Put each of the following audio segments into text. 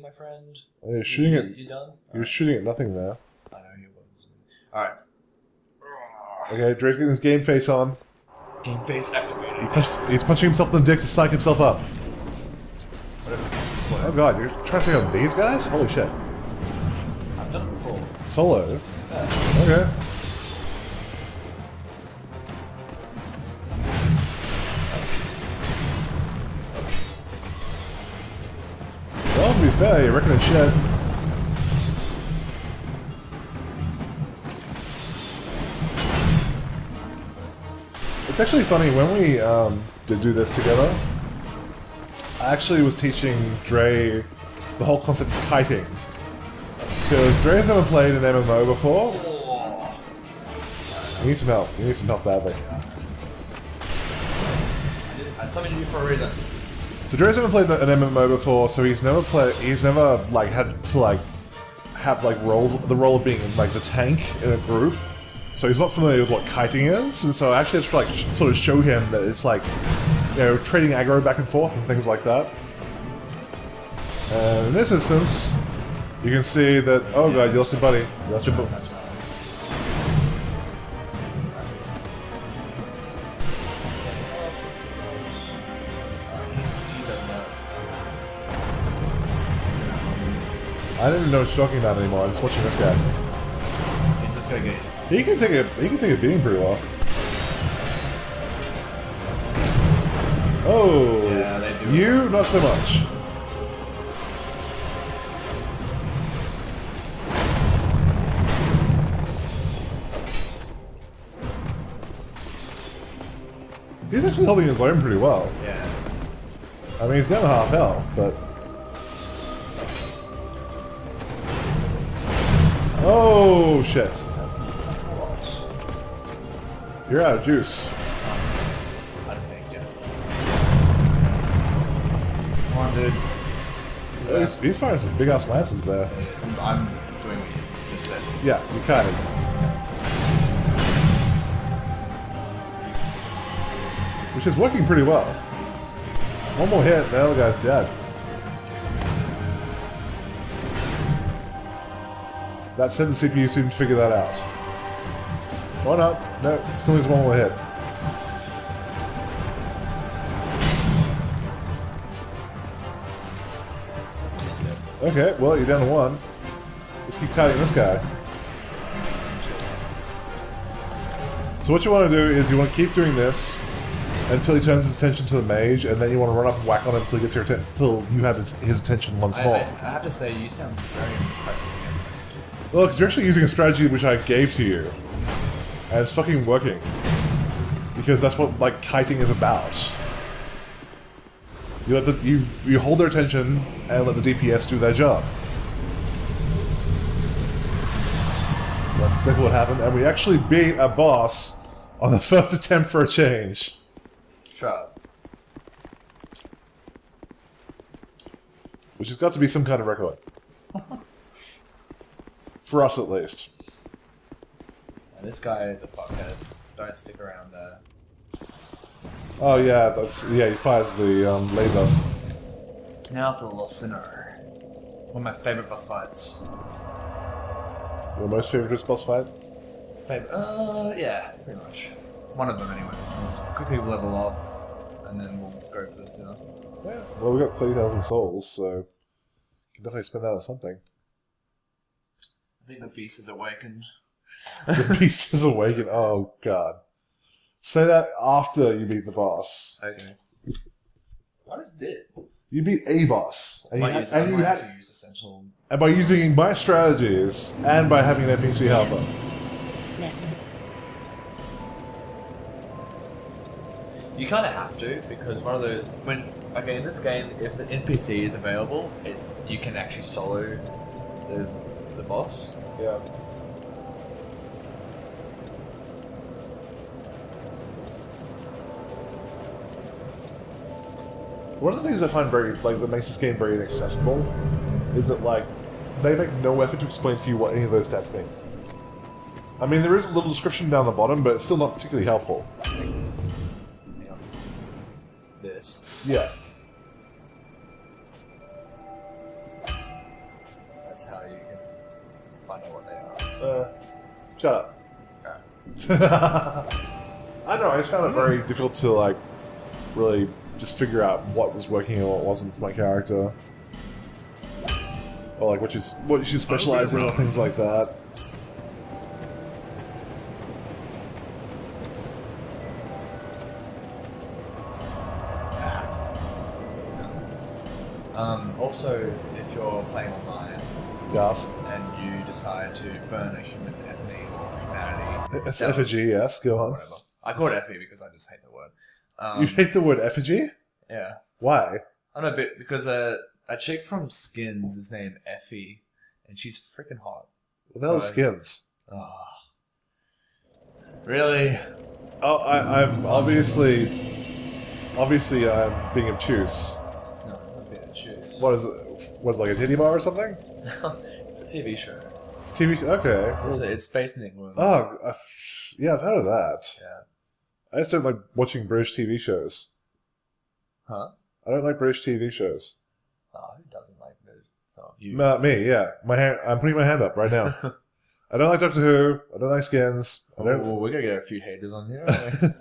My friend. You're shooting at. You done? You're shooting at nothing there. I know he was. Alright. Okay, Dre's getting his game face on. Game face activated. He's punching himself in the dick to psych himself up. Oh god, you're trying to take on these guys? Holy shit. I've done it before. Solo? Yeah. Okay. Well, to be fair, you're reckoning shit. It's actually funny, when we did do this together, I actually was teaching Dre the whole concept of kiting. Because Dre's never played an MMO before. Oh. You need some help. You need some help badly. I summoned you for a reason. So Dre's never played an MMO before, so he's never like had to like have like the role of being like the tank in a group. So he's not familiar with what kiting is, and so I actually had to like sort of show him that it's like, you know, trading aggro back and forth and things like that. And in this instance, you can see that, oh god, you lost your buddy. You lost your buddy. That's right. He does that. I don't even know what you're talking about anymore. I'm just watching this guy. It's just gonna get his He can take a beating pretty well. Oh, Yeah, they do. you not so much. He's actually holding his own pretty well. Yeah. I mean, he's down to half health, but... Oh, shit. That seems like a lot. You're out of juice. I just think, yeah. Come on, dude. Oh, he's firing some big-ass lances there. I'm doing what you just said. Yeah, you kind of. Which is working pretty well. One more hit, the other guy's dead. That said, the CPU seemed to figure that out. Why not? No, it still needs one more hit. Okay, well, you're down to one. Let's keep kiting this guy. So what you want to do is you want to keep doing this until he turns his attention to the mage, and then you want to run up and whack on him until he gets your until you have his attention once more. I have to say, you sound very impressive. Well, because you're actually using a strategy which I gave to you, and it's fucking working. Because that's what like kiting is about. You let you hold their attention and let the DPS do their job. That's exactly what happened, and we actually beat a boss on the first attempt for a change. Shut up. Which has got to be some kind of record. For us, at least. And this guy is a fuckhead. Don't stick around there. Oh yeah, he fires the laser. Now for the Lost Sinner. One of my favorite boss fights. Your most favorite boss fight? Yeah, pretty much. One of them anyway, so let's quickly level up, and then we'll go for the Sinner. Yeah. Well, we got 30,000 souls, so you can definitely spend that on something. I think the beast is awakened. The beast is awakened. Oh god. Say that after you beat the boss. Okay. I just did. You beat a boss, and Might use essential. and by using my strategies and by having an NPC helper. Lessons. You kind of have to, because one of the in this game, if an NPC is available, you can actually solo the boss. Yeah. One of the things I find that makes this game very inaccessible is that, like, they make no effort to explain to you what any of those stats mean. I mean, there is a little description down the bottom, but it's still not particularly helpful. This. Yeah. That's how you can find out what they are. Shut up. Okay. I don't know, I just found it very difficult to, like, really just figure out what was working and what wasn't for my character. Or, like, what you should specialize in, or things like that. Also, if you're playing online Yes. and you decide to burn a human effigy or humanity, It's effigy, yes, go on. whatever. I call it effigy because I just hate the word. You hate the word effigy? Yeah. Why? I know, but because a chick from Skins is named Effie, and she's freaking hot. Well, that was So- skins. Oh. Really? Oh, I'm obviously I'm being obtuse. No, not being a choose. What is it? Was it like a titty bar or something? It's a TV show. It's TV. Okay. It's based in England. Oh, yeah, I've heard of that. Yeah. I just don't like watching British TV shows. Huh? I don't like British TV shows. Oh, who doesn't like this? Oh, you. Me, yeah. I'm putting my hand up right now. I don't like Doctor Who. I don't like Skins. I don't. Oh, we're gonna get a few haters on here. I'm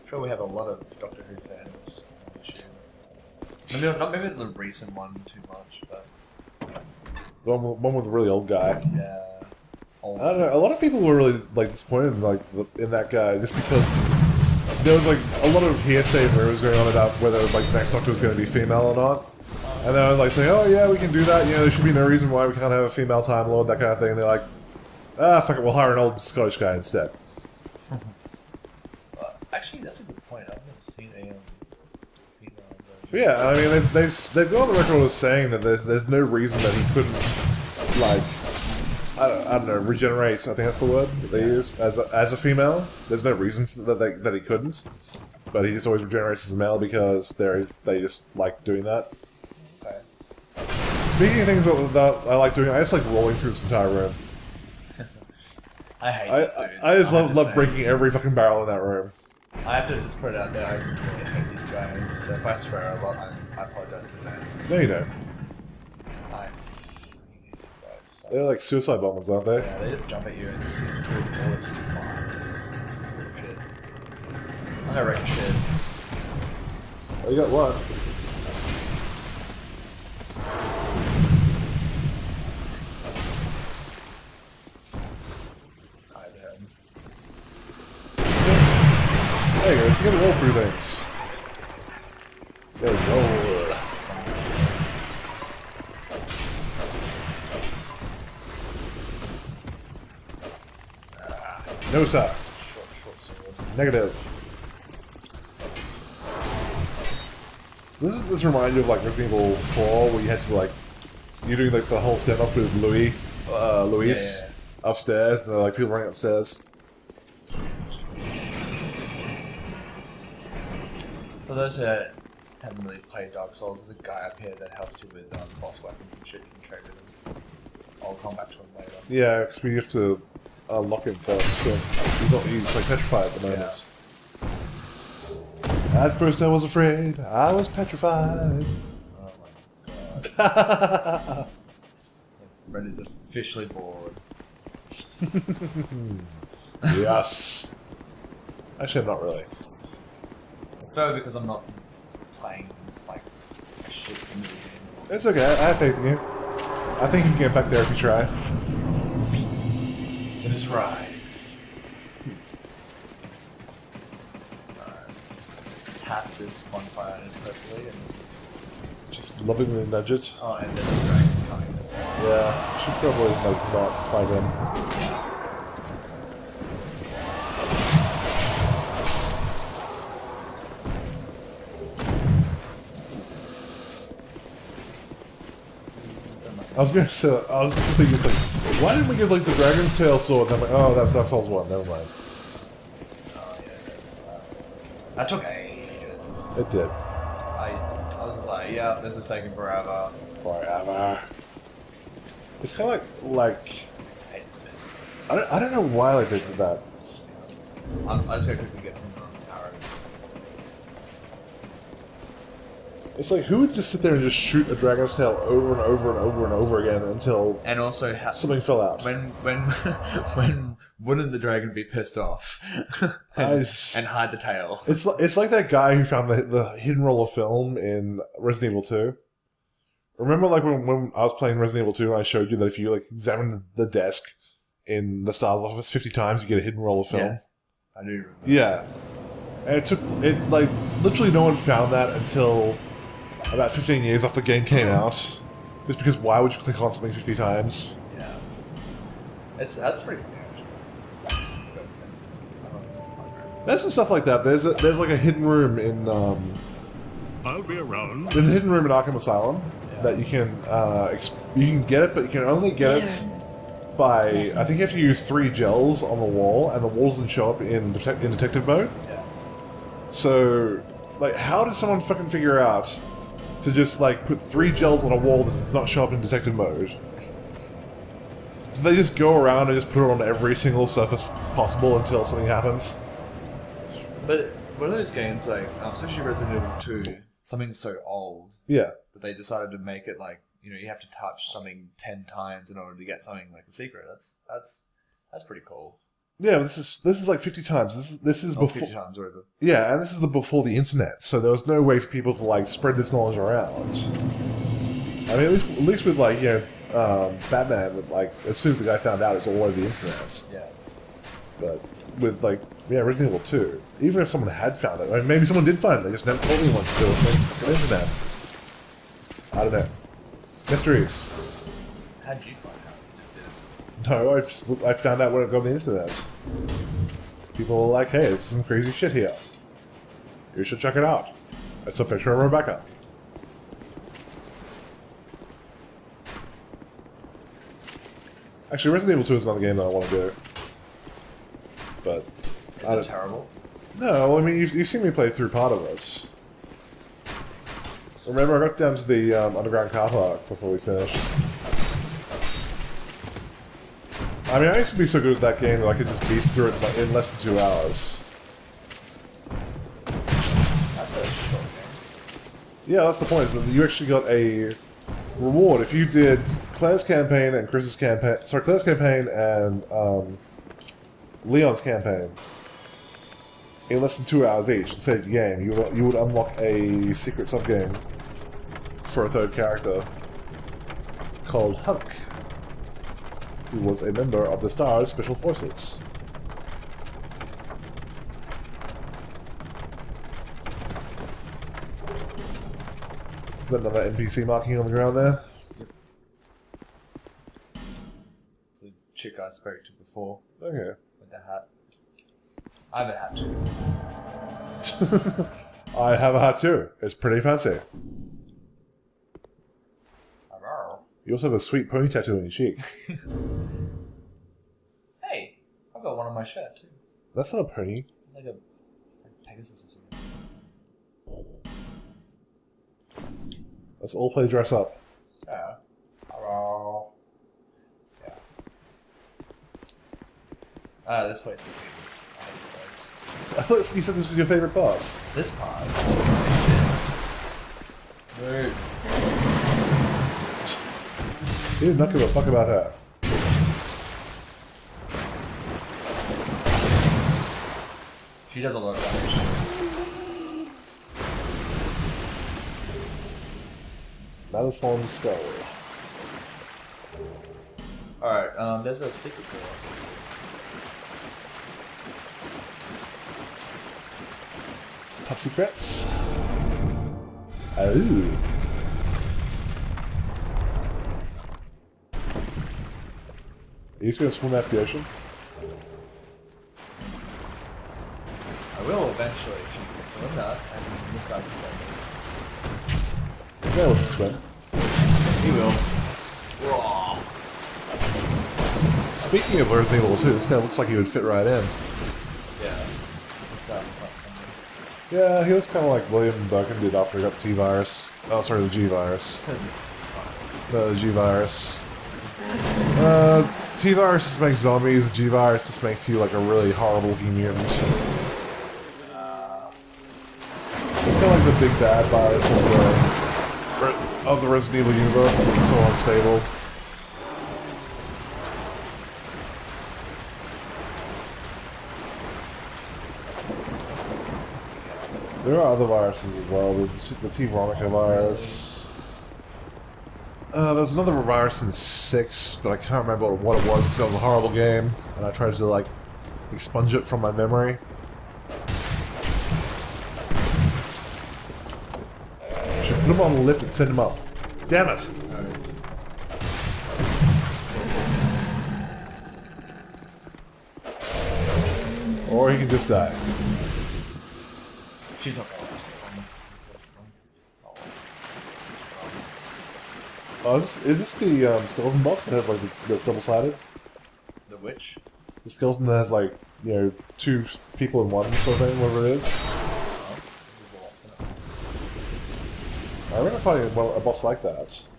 sure we have a lot of Doctor Who fans on YouTube. Maybe the recent one too much, but One with a really old guy. yeah. Old. I don't know. A lot of people were really like disappointed in that guy just because there was like a lot of hearsay rumors going on about whether like the next Doctor was going to be female or not. And they were like saying, "Oh yeah, we can do that. You know, there should be no reason why we can't have a female Time Lord, that kind of thing." And they're like, "Ah, fuck it, we'll hire an old Scottish guy instead." Actually, that's a good point. I've never seen a female version. But yeah, I mean, they've gone on the record as saying that there's no reason that he couldn't, like, I don't know, regenerate. I think that's the word that they use as a female. There's no reason that he couldn't, but he just always regenerates as a male because they just like doing that. Okay. Speaking of things that I like doing, I just like rolling through this entire room. I hate I these dudes. I just have to love say. breaking every fucking barrel in that room. I have to just put it out there. I really hate these guys. So if I swear a lot, I apologize in advance. No, you don't. I fucking hate these guys. So. They're like suicide bombers, aren't they? Yeah, they just jump at you and you just lose all this fun. It's just bullshit. I'm gonna wreck shit. Oh, you got what? Eyes ahead. There you go. So you gotta roll through things. Gotta roll. No, sir. Short sword. Negative. This reminds you of like Resident Evil 4, where you had to like you're doing like the whole standoff with Louis Yeah. upstairs, and there are like people running upstairs. For those who haven't really played Dark Souls, there's a guy up here that helps you with boss weapons and shit. You can trade with him. I'll come back to him later. Yeah, because we have to unlock him first. So he's like petrified at the moment. At first I was afraid. I was petrified. Oh my god. Red is officially bored. Yes. Actually, I'm not really. It's better because I'm not playing like a shit in the game. It's okay. I have faith in you. I think you can get back there if you try. Sinners rise. Tap this bonfire inappropriately and Just lovingly nudge it. oh, and there's a dragon coming. Yeah, should probably like not fight him. I was just thinking, it's like, why didn't we get like the Dragon's Tail sword? And I'm like, oh, that's Dark Souls 1, never mind. Oh yes, that took ages. It did. I was just like, yeah, this is taking forever. Forever. It's kind of like, I hate this bit. I don't know why like they did that. I just gotta quickly get some arrows. It's like, who would just sit there and just shoot a dragon's tail over and over and over and over again until And also, something fell out? when wouldn't the dragon be pissed off and hide the tail? It's like that guy who found the hidden roll of film in Resident Evil 2. Remember, like, when I was playing Resident Evil 2 and I showed you that if you, like, examine the desk in the STARS office 50 times, you get a hidden roll of film? Yes, I do remember. Yeah. And like, literally no one found that until about 15 years after the game came out. Just because why would you click on something 50 times? Yeah. That's pretty funny, actually. Personally. I don't know, it's fun. There's some stuff like that. There's like a hidden room in, I'll be around. there's a hidden room in Arkham Asylum that you can, you can get it, but you can only get it by, I think you have to use 3 gels on the wall, and the wall doesn't show up in detective mode. Yeah. So, like, how did someone fucking figure out to just, like, put 3 gels on a wall that does not show up in detective mode? Do they just go around and just put it on every single surface possible until something happens? But one of those games, like, especially Resident Evil 2, something so old Yeah. that they decided to make it like, you know, you have to touch something 10 times in order to get something like a secret. That's pretty cool. Yeah, but this is like 50 times. This is Or before. 50 times, whatever. Yeah, and this is before the internet, so there was no way for people to, like, spread this knowledge around. I mean, at least with, like, you know, Batman, like, as soon as the guy found out, it was all over the internet. Yeah. But with, like, yeah, Resident Evil 2, even if someone had found it, I mean, maybe someone did find it, they just never told anyone because there was no fucking internet. I don't know. Mysteries. How did you find out? You just did it. No, I found out when it got on the internet. People were like, hey, there's some crazy shit here. You should check it out. It's a picture of Rebecca. Actually, Resident Evil 2 is not a game that I want to do. But... Is it terrible? No, I mean, you've seen me play through part of it. Remember, I got down to the underground car park before we finished. I mean, I used to be so good at that game that I could just beast through it in less than 2 hours. That's a short game. Yeah, that's the point, is that you actually got a reward. If you did Claire's campaign and Chris's campaign... Sorry, Claire's campaign and Leon's campaign in less than 2 hours each to save the game, you would unlock a secret subgame for a third character called Hulk, who was a member of the STARS Special Forces. Is that another NPC marking on the ground there? It's a chick I spoke to before Okay. with the hat. I have a hat too. I have a hat too. It's pretty fancy. You also have a sweet pony tattoo on your cheek. Hey, I've got one on my shirt too. That's not a pony. It's like a Pegasus or something. Let's all play dress up. Yeah. Hello. Yeah. This place is dangerous. I hate this place. I thought you said this was your favorite boss. This part. Holy shit. Move. He did not give a fuck about her. She does a lot of damage. Malformed skull. Alright, there's a secret door. Top secrets. Oh. Are you just going to swim out the ocean? I will eventually. She can swim that, and this guy can go. This guy wants to swim. He will. Raw. Speaking of Resident Evil 2, this guy looks like he would fit right in. Yeah. This guy looks like something. Yeah, he looks kind of like William Birkin did after he got the T-Virus. Oh, sorry, the G-Virus. No, the G-Virus. T-Virus just makes zombies, G-Virus just makes you like a really horrible looking mutant. It's kind of like big bad virus of the Resident Evil universe because it's so unstable. There are other viruses as well. There's the T. Veronica virus. There's another virus in 6, but I can't remember what it was because that was a horrible game, and I tried to like expunge it from my memory. Should put him on the lift and send him up. Damn it! Nice. Or he can just die. She's not gonna last Oh, is this the skeleton boss that has like that's double-sided? The witch? The skeleton that has like, you know, 2 people in one sort of thing, whatever it is. Oh, this is the last one. I remember fighting a boss like that.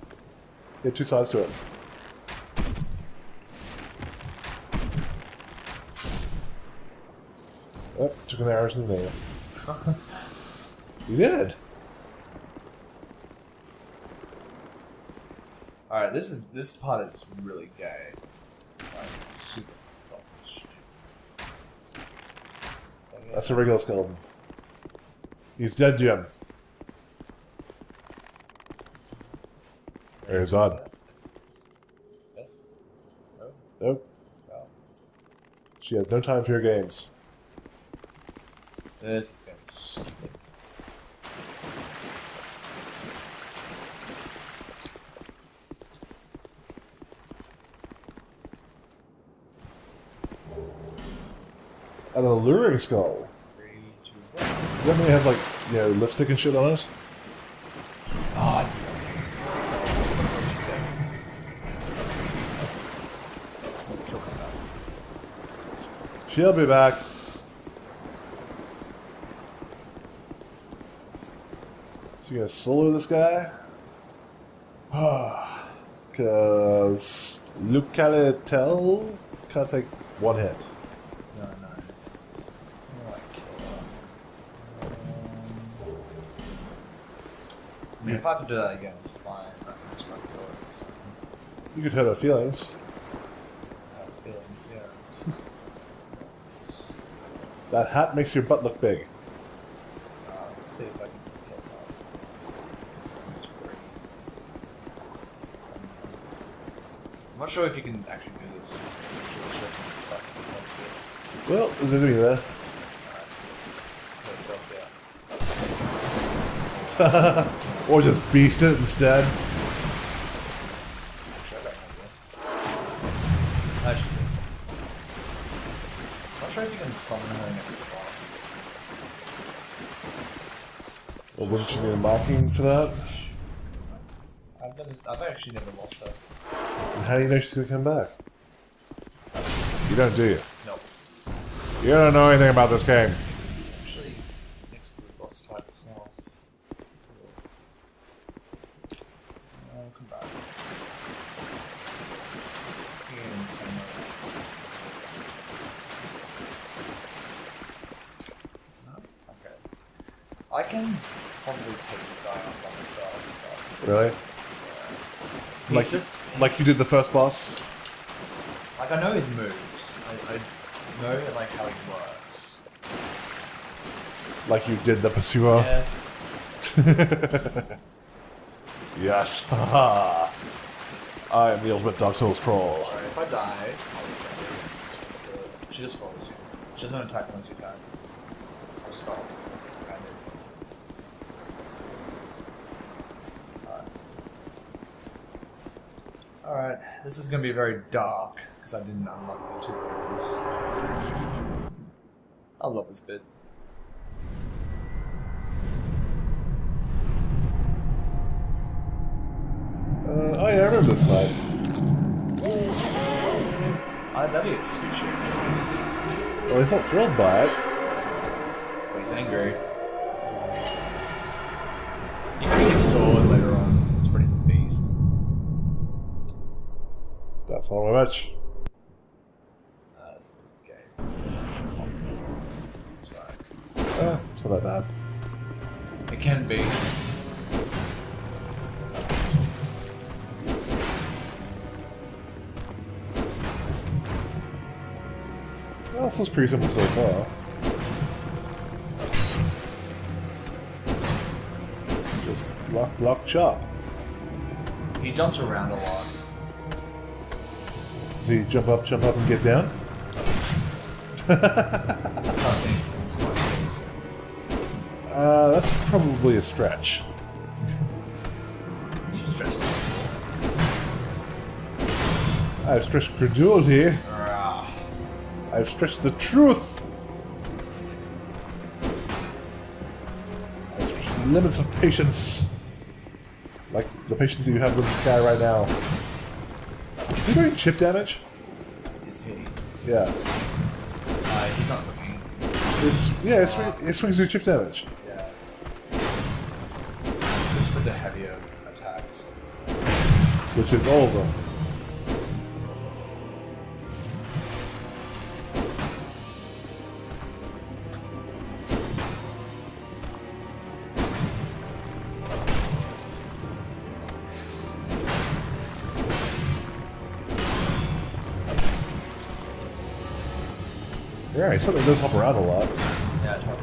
He had 2 sides to it. Oh, took an arrow to the knee. You did! Alright, this part is really gay. Like, super fucking stupid. That's a regular skeleton. He's dead, Jim. There's Odd. Yes? No? Nope. No. She has no time for your games. This is gonna be stupid. An alluring skull. 3, 2, 1. Does that mean it has like, you know, lipstick and shit on it? Oh, She'll be back. So you gonna solo this guy? Cause Luke Calitel can't take 1 hit. No. I mean, if I have to do that again, it's fine. I can just run through it. You could hurt her feelings. I have feelings, yeah. That hat makes your butt look big. Let's see if I can kill that. I'm not sure if you can actually do this. She doesn't suck. That's good. Well, there's an enemy there. Let's kill itself, yeah. Or just beast it instead. Actually, I don't know. Actually, I'm not sure if you can summon her next to the boss. Well, wouldn't you need a marking for that? I've actually never lost her. And how do you know she's gonna come back? You don't, do you? No. You don't know anything about this game. Actually, next to the boss fight itself. I'll come back. Again, somewhere else. No? Okay. I can probably take this guy on by myself. Really? He's Like, just like you did the first boss? like I know his moves. I know like how he works. Like you did the Pursuer? Yes. Yes, haha. I am the ultimate Dark Souls troll. Alright, if I die, she just follows you. She doesn't attack unless you die. Or stop. Alright, this is gonna be very dark because I didn't unlock the 2 areas. I love this bit. Oh yeah, I remember this fight. That'd be a sweet shit. Well, he's not thrilled by it. But he's angry. You can get his sword later on. It's pretty beast. That's not my match. That's okay. Fuck. That's right. Ah, it's not that bad. It can be. Well, this looks pretty simple so far. Just block, chop. He jumps around a lot. Does he jump up, and get down? Start seeing things. That's probably a stretch. You stretch it. I've stretched credulity. Ah. I've stretched the truth. I've stretched the limits of patience. Like the patience that you have with this guy right now. Is he doing chip damage? Is he? Yeah. He's not looking. It swings you chip damage. Yeah. It's just for the heavier attacks. Which is all of them. Yeah, he certainly does hop around a lot. Yeah, totally.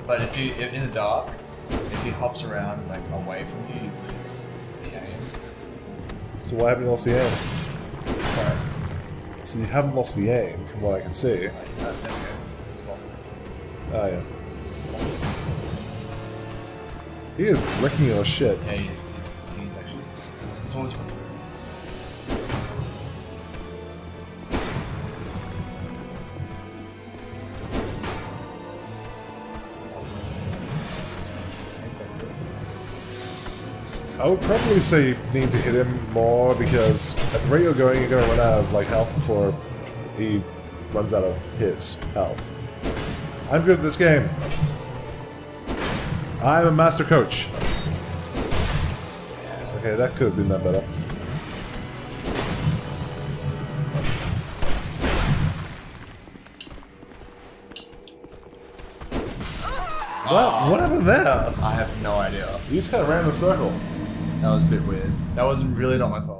But if in the dark, if he hops around like away from you, you lose the aim. So why haven't you lost the aim? Sorry. So you haven't lost the aim, from what I can see. There we go. Just lost it. Oh yeah. He is wrecking your shit. Yeah, he is. He's actually. This one's from. I would probably say you need to hit him more because at the rate you're going to run out of like health before he runs out of his health. I'm good at this game. I'm a master coach. Okay, that could have been done better. What happened there? I have no idea. You just kind of ran in a circle. That was a bit weird. That was really not my fault.